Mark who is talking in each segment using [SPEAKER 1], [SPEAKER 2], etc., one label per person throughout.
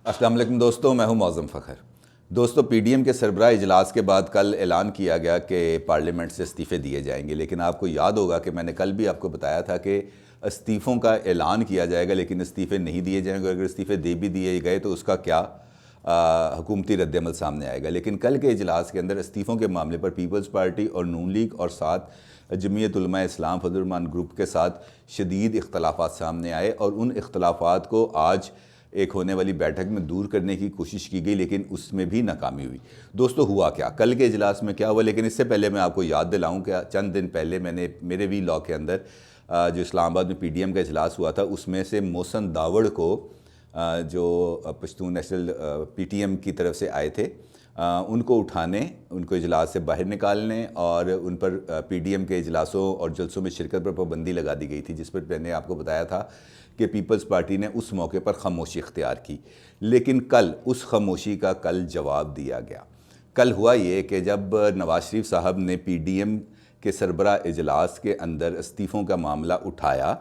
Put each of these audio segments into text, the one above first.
[SPEAKER 1] السلام علیکم دوستوں، میں ہوں معظم فخر۔ دوستوں، پی ڈی ایم کے سربراہ اجلاس کے بعد کل اعلان کیا گیا کہ پارلیمنٹ سے استعفے دیے جائیں گے، لیکن آپ کو یاد ہوگا کہ میں نے کل بھی آپ کو بتایا تھا کہ استعفوں کا اعلان کیا جائے گا لیکن استعفے نہیں دیے جائیں گے۔ اگر استعفے دے بھی دیے گئے تو اس کا کیا حکومتی رد عمل سامنے آئے گا۔ لیکن کل کے اجلاس کے اندر استعفوں کے معاملے پر پیپلز پارٹی اور نون لیگ اور ساتھ جمعیت علماء اسلام فضل الرحمان گروپ کے ساتھ شدید اختلافات سامنے آئے، اور ان اختلافات کو آج ایک ہونے والی بیٹھک میں دور کرنے کی کوشش کی گئی، لیکن اس میں بھی ناکامی ہوئی۔ دوستو، ہوا کیا کل کے اجلاس میں کیا ہوا؟ لیکن اس سے پہلے میں آپ کو یاد دلاؤں کہ چند دن پہلے میں نے میرے وی لاگ کے اندر جو اسلام آباد میں پی ڈی ایم کا اجلاس ہوا تھا، اس میں سے محسن داوڑ کو جو Pashtun national P T M کی طرف سے آئے تھے، ان کو اٹھانے، ان کو اجلاس سے باہر نکالنے اور ان پر پی ڈی ایم کے اجلاسوں اور جلسوں میں شرکت پر پابندی لگا دی گئی تھی، جس پر میں نے آپ کو بتایا تھا کہ پیپلز پارٹی نے اس موقع پر خاموشی اختیار کی۔ لیکن کل اس خاموشی کا جواب دیا گیا۔ کل ہوا یہ کہ جب نواز شریف صاحب نے پی ڈی ایم کے سربراہ اجلاس کے اندر استعفوں کا معاملہ اٹھایا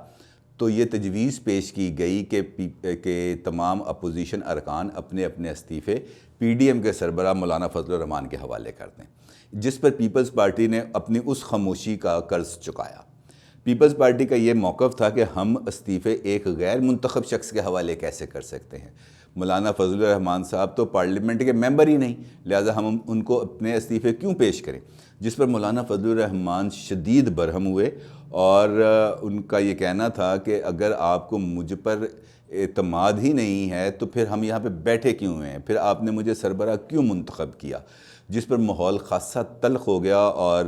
[SPEAKER 1] تو یہ تجویز پیش کی گئی کہ تمام اپوزیشن ارکان اپنے اپنے استعفے پی ڈی ایم کے سربراہ مولانا فضل الرحمان کے حوالے کر دیں، جس پر پیپلز پارٹی نے اپنی اس خاموشی کا قرض چکایا۔ پیپلز پارٹی کا یہ موقف تھا کہ ہم استعفے ایک غیر منتخب شخص کے حوالے کیسے کر سکتے ہیں؟ مولانا فضل الرحمان صاحب تو پارلیمنٹ کے ممبر ہی نہیں، لہٰذا ہم ان کو اپنے استعفے کیوں پیش کریں؟ جس پر مولانا فضل الرحمان شدید برہم ہوئے، اور ان کا یہ کہنا تھا کہ اگر آپ کو مجھ پر اعتماد ہی نہیں ہے تو پھر ہم یہاں پہ بیٹھے کیوں ہیں؟ پھر آپ نے مجھے سربراہ کیوں منتخب کیا؟ جس پر ماحول خاصا تلخ ہو گیا اور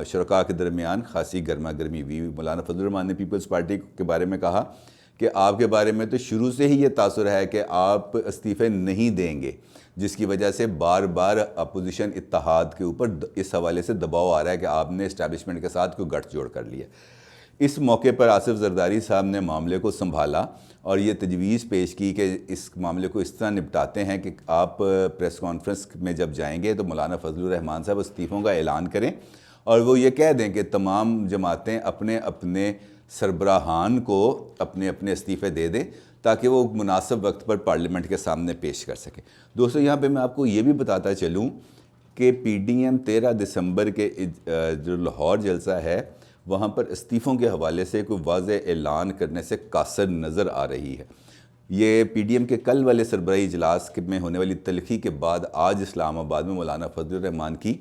[SPEAKER 1] شرکاء کے درمیان خاصی گرما گرمی ہوئی۔ مولانا فضل الرحمان نے پیپلز پارٹی کے بارے میں کہا کہ آپ کے بارے میں تو شروع سے ہی یہ تاثر ہے کہ آپ استعفے نہیں دیں گے، جس کی وجہ سے بار بار اپوزیشن اتحاد کے اوپر اس حوالے سے دباؤ آ رہا ہے کہ آپ نے اسٹیبلشمنٹ کے ساتھ کوئی گٹھ جوڑ کر لیا۔ اس موقع پر آصف زرداری صاحب نے معاملے کو سنبھالا اور یہ تجویز پیش کی کہ اس معاملے کو اس طرح نپٹاتے ہیں کہ آپ پریس کانفرنس میں جب جائیں گے تو مولانا فضل الرحمان صاحب استعفوں کا اعلان کریں اور وہ یہ کہہ دیں کہ تمام جماعتیں اپنے اپنے سربراہان کو اپنے اپنے استعفے دے دیں تاکہ وہ مناسب وقت پر پارلیمنٹ کے سامنے پیش کر سکیں۔ دوستو، یہاں پہ میں آپ کو یہ بھی بتاتا چلوں کہ پی ڈی ایم 13 دسمبر کے جو لاہور جلسہ ہے وہاں پر استعفوں کے حوالے سے کوئی واضح اعلان کرنے سے قاصر نظر آ رہی ہے۔ یہ پی ڈی ایم کے کل والے سربراہی اجلاس میں ہونے والی تلخی کے بعد آج اسلام آباد میں مولانا فضل الرحمان کی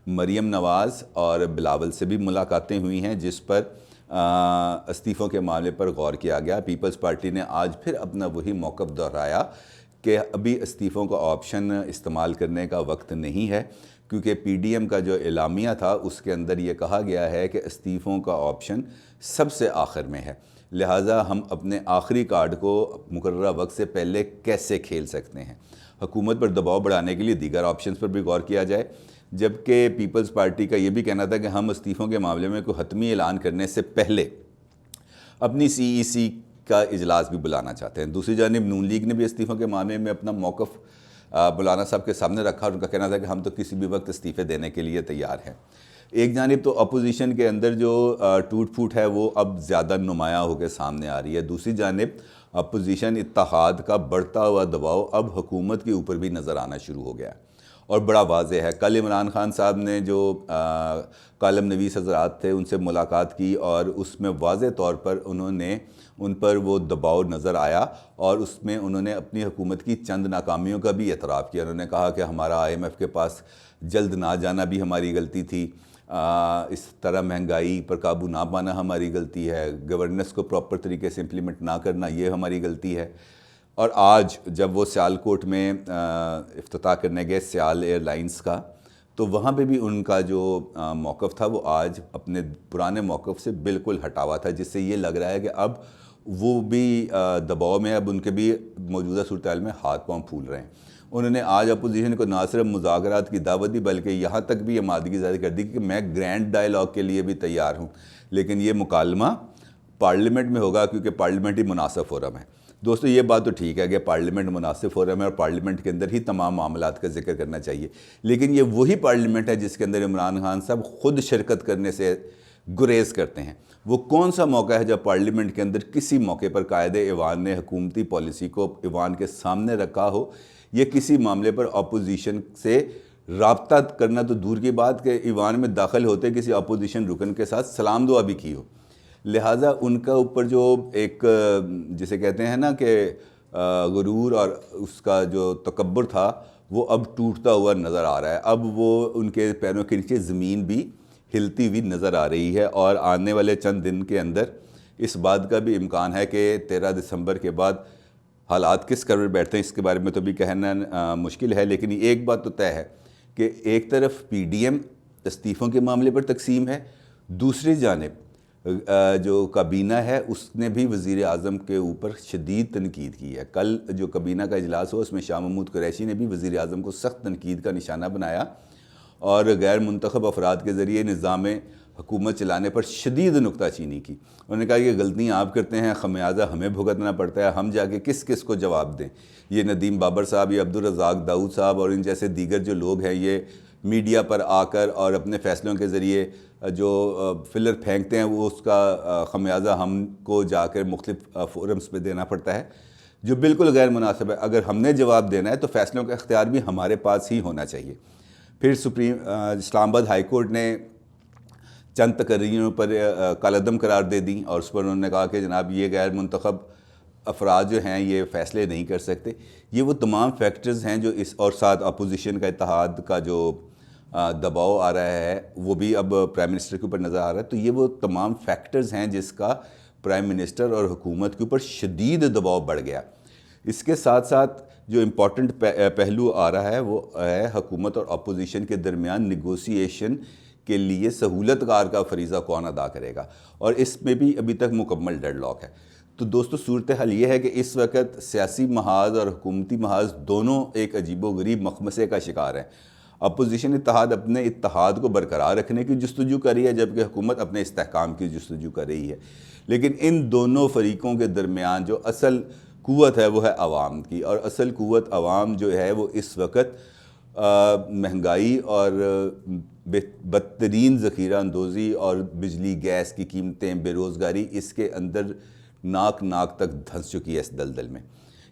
[SPEAKER 1] مریم نواز اور بلاول سے بھی ملاقاتیں ہوئی ہیں، جس پر استعفوں کے معاملے پر غور کیا گیا۔ پیپلز پارٹی نے آج پھر اپنا وہی موقف دہرایا کہ ابھی استعفوں کا آپشن استعمال کرنے کا وقت نہیں ہے، کیونکہ پی ڈی ایم کا جو اعلامیہ تھا اس کے اندر یہ کہا گیا ہے کہ استعفوں کا آپشن سب سے آخر میں ہے، لہٰذا ہم اپنے آخری کارڈ کو مقررہ وقت سے پہلے کیسے کھیل سکتے ہیں؟ حکومت پر دباؤ بڑھانے کے لیے دیگر آپشنز پر بھی غور کیا جائے، جبکہ پیپلز پارٹی کا یہ بھی کہنا تھا کہ ہم استعفوں کے معاملے میں کوئی حتمی اعلان کرنے سے پہلے اپنی سی ای سی کا اجلاس بھی بلانا چاہتے ہیں۔ دوسری جانب نون لیگ نے بھی استعفوں کے معاملے میں اپنا موقف مولانا صاحب کے سامنے رکھا اور ان کا کہنا تھا کہ ہم تو کسی بھی وقت استعفے دینے کے لیے تیار ہیں۔ ایک جانب تو اپوزیشن کے اندر جو ٹوٹ پھوٹ ہے وہ اب زیادہ نمایاں ہو کے سامنے آ رہی ہے، دوسری جانب اپوزیشن اتحاد کا بڑھتا ہوا دباؤ اب حکومت کے اوپر بھی نظر آنا شروع ہو گیا ہے اور بڑا واضح ہے۔ کل عمران خان صاحب نے جو کالم نویس حضرات تھے ان سے ملاقات کی اور اس میں واضح طور پر ان پر وہ دباؤ نظر آیا، اور اس میں انہوں نے اپنی حکومت کی چند ناکامیوں کا بھی اعتراف کیا۔ انہوں نے کہا کہ ہمارا آئی ایم ایف کے پاس جلد نہ جانا بھی ہماری غلطی تھی، اس طرح مہنگائی پر قابو نہ پانا ہماری غلطی ہے، گورننس کو پراپر طریقے سے امپلیمنٹ نہ کرنا یہ ہماری غلطی ہے۔ اور آج جب وہ سیالکوٹ میں افتتاح کرنے گئے سیال ایئر لائنز کا، تو وہاں پہ بھی ان کا جو موقف تھا وہ آج اپنے پرانے موقف سے بالکل ہٹا ہوا تھا، جس سے یہ لگ رہا ہے کہ اب وہ بھی دباؤ میں، اب ان کے بھی موجودہ صورتحال میں ہاتھ پاؤں پھول رہے ہیں۔ انہوں نے آج اپوزیشن کو نہ صرف مذاکرات کی دعوت دی بلکہ یہاں تک بھی آمادگی ظاہر کر دی کہ میں گرینڈ ڈائیلاگ کے لیے بھی تیار ہوں، لیکن یہ مکالمہ پارلیمنٹ میں ہوگا کیونکہ پارلیمنٹ ہی مناسب فورم ہے۔ دوستو، یہ بات تو ٹھیک ہے کہ پارلیمنٹ مناسب فورم ہے اور پارلیمنٹ کے اندر ہی تمام معاملات کا ذکر کرنا چاہیے، لیکن یہ وہی پارلیمنٹ ہے جس کے اندر عمران خان صاحب خود شرکت کرنے سے گریز کرتے ہیں۔ وہ کون سا موقع ہے جب پارلیمنٹ کے اندر کسی موقع پر قائد ایوان نے حکومتی پالیسی کو ایوان کے سامنے رکھا ہو، یا کسی معاملے پر اپوزیشن سے رابطہ کرنا تو دور کی بات کہ ایوان میں داخل ہوتے کسی اپوزیشن رکن کے ساتھ سلام دعا بھی کی ہو. لہٰذا ان کا اوپر جو ایک جسے کہتے ہیں نا کہ غرور اور اس کا جو تکبر تھا وہ اب ٹوٹتا ہوا نظر آ رہا ہے. اب وہ ان کے پیروں کے نیچے زمین بھی ہلتی ہوئی نظر آ رہی ہے، اور آنے والے چند دن کے اندر اس بات کا بھی امکان ہے کہ 13 دسمبر کے بعد حالات کس قرار بیٹھتے ہیں اس کے بارے میں تو بھی کہنا مشکل ہے. لیکن ایک بات تو طے ہے کہ ایک طرف پی ڈی ایم استعفوں کے معاملے پر تقسیم ہے، دوسری جانب جو کابینہ ہے اس نے بھی وزیر اعظم کے اوپر شدید تنقید کی ہے. کل جو کابینہ کا اجلاس ہوا اس میں شاہ محمود قریشی نے بھی وزیر اعظم کو سخت تنقید کا نشانہ بنایا اور غیر منتخب افراد کے ذریعے نظام حکومت چلانے پر شدید نکتہ چینی کی. انہوں نے کہا کہ غلطیاں آپ کرتے ہیں، خمیازہ ہمیں بھگتنا پڑتا ہے، ہم جا کے کس کس کو جواب دیں. یہ ندیم بابر صاحب، یہ عبدالرزاق داؤد صاحب اور ان جیسے دیگر جو لوگ ہیں یہ میڈیا پر آ کر اور اپنے فیصلوں کے ذریعے جو فلر پھینکتے ہیں وہ اس کا خمیازہ ہم کو جا کر مختلف فورمز پہ دینا پڑتا ہے، جو بالکل غیر مناسب ہے. اگر ہم نے جواب دینا ہے تو فیصلوں کا اختیار بھی ہمارے پاس ہی ہونا چاہیے. پھر اسلام آباد ہائی کورٹ نے چند تقرریوں پر کالعدم قرار دے دیں اور اس پر انہوں نے کہا کہ جناب یہ غیر منتخب افراد جو ہیں یہ فیصلے نہیں کر سکتے. یہ وہ تمام فیکٹرز ہیں جو اس اور ساتھ اپوزیشن کا اتحاد کا جو دباؤ آ رہا ہے وہ بھی اب پرائم منسٹر کے اوپر نظر آ رہا ہے. تو یہ وہ تمام فیکٹرز ہیں جس کا پرائم منسٹر اور حکومت کے اوپر شدید دباؤ بڑھ گیا. اس کے ساتھ ساتھ جو امپورٹنٹ پہلو آ رہا ہے وہ ہے حکومت اور اپوزیشن کے درمیان نیگوسیشن کے لیے سہولت کار کا فریضہ کون ادا کرے گا، اور اس میں بھی ابھی تک مکمل ڈیڈ لاک ہے. تو دوستو صورتحال یہ ہے کہ اس وقت سیاسی محاذ اور حکومتی محاذ دونوں ایک عجیب و غریب مخمصے کا شکار ہیں. اپوزیشن اتحاد اپنے اتحاد کو برقرار رکھنے کی جستجو کر رہی ہے جبکہ حکومت اپنے استحکام کی جستجو کر رہی ہے. لیکن ان دونوں فریقوں کے درمیان جو اصل قوت ہے وہ ہے عوام کی، اور اصل قوت عوام جو ہے وہ اس وقت مہنگائی اور بدترین ذخیرہ اندوزی اور بجلی گیس کی قیمتیں، بے روزگاری اس کے اندر ناک تک دھنس چکی ہے اس دلدل میں.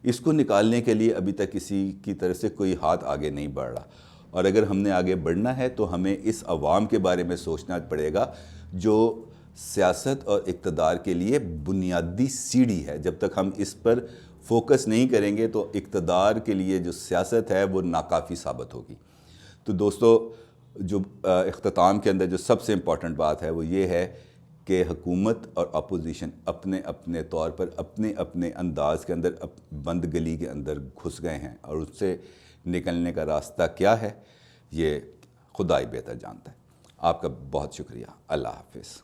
[SPEAKER 1] اس کو نکالنے کے لیے ابھی تک کسی کی طرف سے کوئی ہاتھ آگے نہیں بڑھ رہا، اور اگر ہم نے آگے بڑھنا ہے تو ہمیں اس عوام کے بارے میں سوچنا پڑے گا جو سیاست اور اقتدار کے لیے بنیادی سیڑھی ہے. جب تک ہم اس پر فوکس نہیں کریں گے تو اقتدار کے لیے جو سیاست ہے وہ ناکافی ثابت ہوگی. تو دوستو جو اختتام کے اندر جو سب سے امپورٹنٹ بات ہے وہ یہ ہے کہ حکومت اور اپوزیشن اپنے اپنے طور پر اپنے اپنے انداز کے اندر بند گلی کے اندر گھس گئے ہیں، اور اس سے نکلنے کا راستہ کیا ہے یہ خدا ہی بہتر جانتا ہے. آپ کا بہت شکریہ. اللہ حافظ.